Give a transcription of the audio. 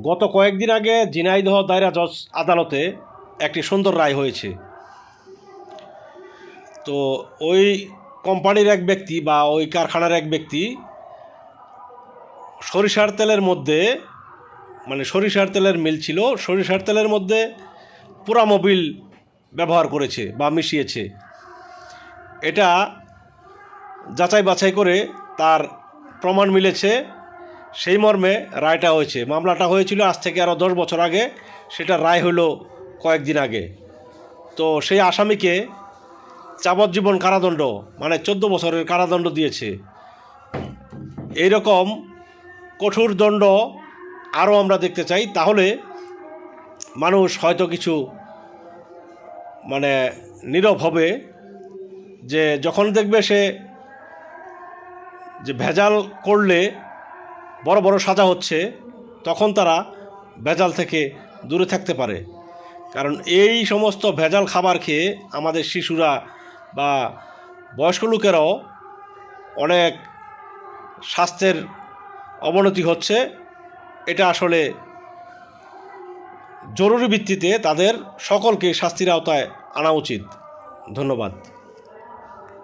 গত কয়েকদিন আগে ঝিনাইদহ দায়রা জজ আদালতে একটি সুন্দর রায় হয়েছে। তো ওই কোম্পানির এক ব্যক্তি বা ওই কারখানার এক ব্যক্তি সরিষার তেলের মধ্যে, মানে সরিষার তেলের মিল ছিল, সরিষার তেলের মধ্যে পোড়া মোবিল ব্যবহার করেছে বা মিশিয়েছে। এটা যাচাই বাছাই করে তার প্রমাণ মিলেছে, সেই মর্মে রায়টা হয়েছে। মামলাটা হয়েছিল আজ থেকে আরও 10 বছর আগে, সেটা রায় হলো কয়েকদিন আগে। তো সেই আসামিকে যাবজ্জীবন কারাদণ্ড, মানে 14 বছরের কারাদণ্ড দিয়েছে। এইরকম কঠোর দণ্ড আরও আমরা দেখতে চাই, তাহলে মানুষ হয়তো কিছু মানে নীরব হবে, যে যখন দেখবে সে যে ভেজাল করলে বড় বড় সাজা হচ্ছে, তখন তারা ভেজাল থেকে দূরে থাকতে পারে। কারণ এই সমস্ত ভেজাল খাবার খেয়ে আমাদের শিশুরা বা বয়স্ক লোকেরাও অনেক স্বাস্থ্যের অবনতি হচ্ছে। এটা আসলে জরুরি ভিত্তিতে তাদের সকলকে শাস্তির আওতায় আনা উচিত। ধন্যবাদ।